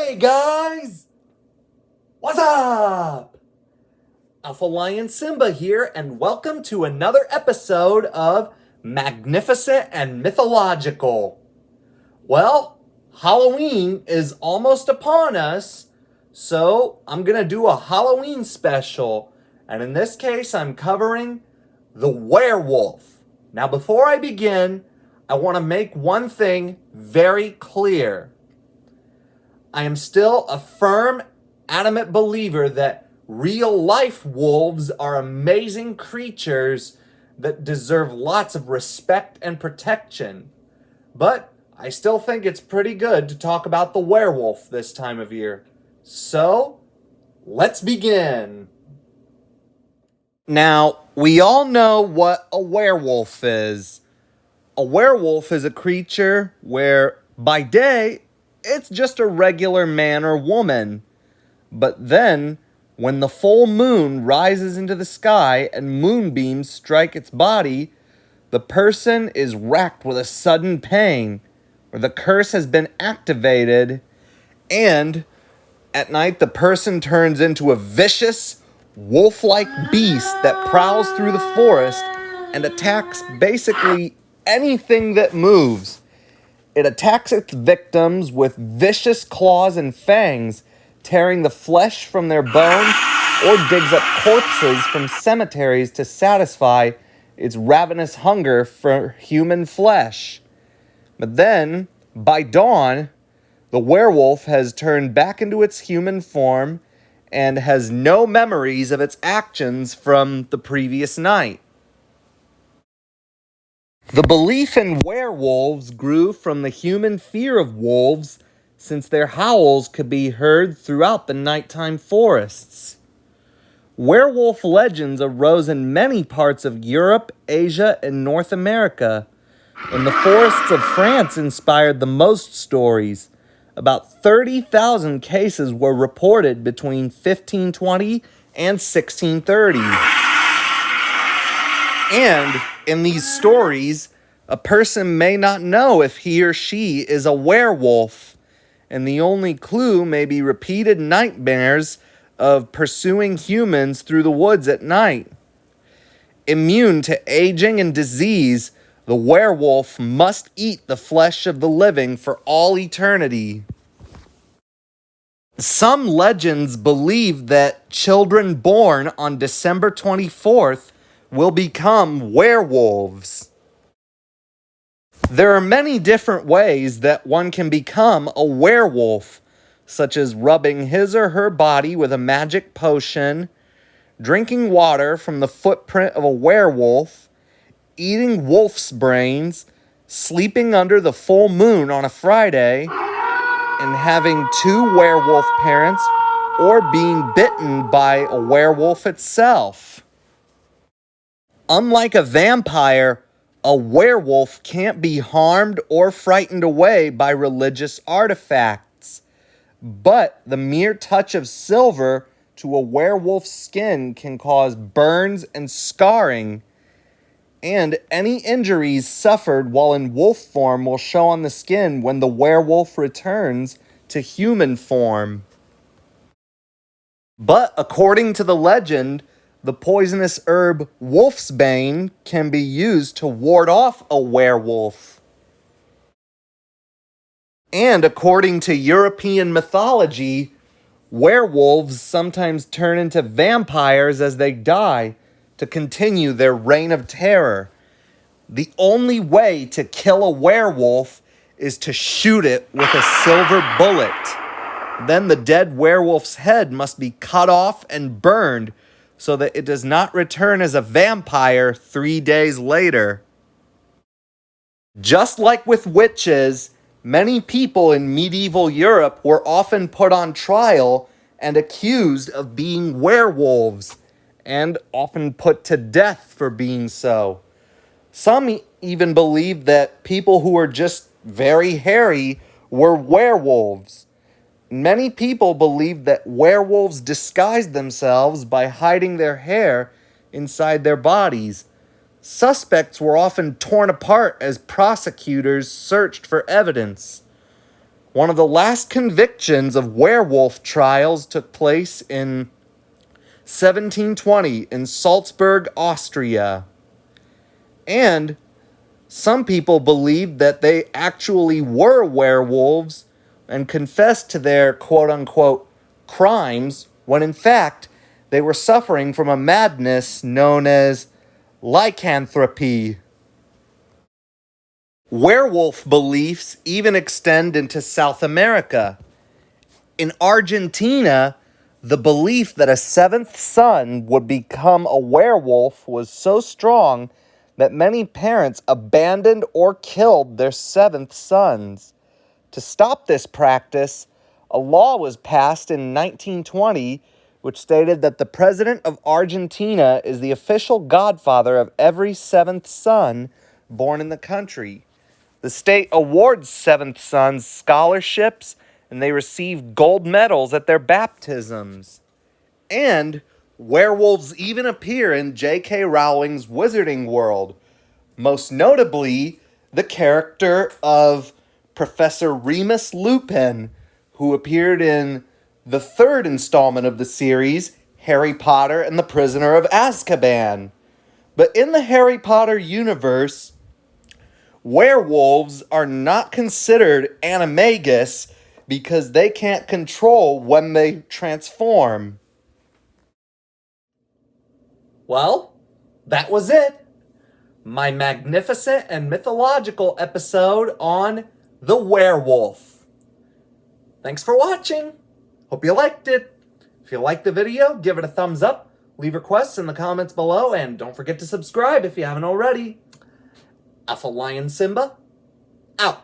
Hey guys! What's up? Alpha Lion Simba here, and welcome to another episode of Magnificent and Mythological. Well, Halloween is almost upon us, so I'm gonna do a Halloween special, and in this case, I'm covering the werewolf. Now, before I begin, I want to make one thing very clear. I am still a firm, adamant believer that real life wolves are amazing creatures that deserve lots of respect and protection. But I still think it's pretty good to talk about the werewolf this time of year. So, let's begin. Now, we all know what a werewolf is. A werewolf is a creature where, by day, it's just a regular man or woman. But then, when the full moon rises into the sky and moonbeams strike its body, the person is racked with a sudden pain, or the curse has been activated, and at night the person turns into a vicious, wolf-like beast that prowls through the forest and attacks basically anything that moves. It attacks its victims with vicious claws and fangs, tearing the flesh from their bones, or digs up corpses from cemeteries to satisfy its ravenous hunger for human flesh. But then, by dawn, the werewolf has turned back into its human form and has no memories of its actions from the previous night. The belief in werewolves grew from the human fear of wolves, since their howls could be heard throughout the nighttime forests. Werewolf legends arose in many parts of Europe, Asia, and North America, and the forests of France inspired the most stories. About 30,000 cases were reported between 1520 and 1630. And in these stories, a person may not know if he or she is a werewolf, and the only clue may be repeated nightmares of pursuing humans through the woods at night. Immune to aging and disease, the werewolf must eat the flesh of the living for all eternity. Some legends believe that children born on December 24th will become werewolves. There are many different ways that one can become a werewolf, such as rubbing his or her body with a magic potion, drinking water from the footprint of a werewolf, eating wolf's brains, sleeping under the full moon on a Friday, and having two werewolf parents, or being bitten by a werewolf itself. Unlike a vampire, a werewolf can't be harmed or frightened away by religious artifacts. But the mere touch of silver to a werewolf's skin can cause burns and scarring. And any injuries suffered while in wolf form will show on the skin when the werewolf returns to human form. But according to the legend, the poisonous herb wolfsbane can be used to ward off a werewolf. And according to European mythology, werewolves sometimes turn into vampires as they die to continue their reign of terror. The only way to kill a werewolf is to shoot it with a silver bullet. Then the dead werewolf's head must be cut off and burned so that it does not return as a vampire 3 days later. Just like with witches, many people in medieval Europe were often put on trial and accused of being werewolves, and often put to death for being so. Some even believed that people who were just very hairy were werewolves. Many people believed that werewolves disguised themselves by hiding their hair inside their bodies. Suspects were often torn apart as prosecutors searched for evidence. One of the last convictions of werewolf trials took place in 1720 in Salzburg, Austria. And some people believed that they actually were werewolves and confessed to their quote-unquote crimes when in fact they were suffering from a madness known as lycanthropy. Werewolf beliefs even extend into South America. In Argentina, the belief that a seventh son would become a werewolf was so strong that many parents abandoned or killed their seventh sons. To stop this practice, a law was passed in 1920 which stated that the president of Argentina is the official godfather of every seventh son born in the country. The state awards seventh sons scholarships, and they receive gold medals at their baptisms. And werewolves even appear in J.K. Rowling's Wizarding World, most notably the character of Professor Remus Lupin, who appeared in the third installment of the series, Harry Potter and the Prisoner of Azkaban. But in the Harry Potter universe, werewolves are not considered animagus because they can't control when they transform. Well, that was it. My magnificent and mythological episode on the werewolf. Thanks for watching. Hope you liked it. If you liked the video, give it a thumbs up, leave requests in the comments below, and don't forget to subscribe if you haven't already. Alpha Lion Simba, out.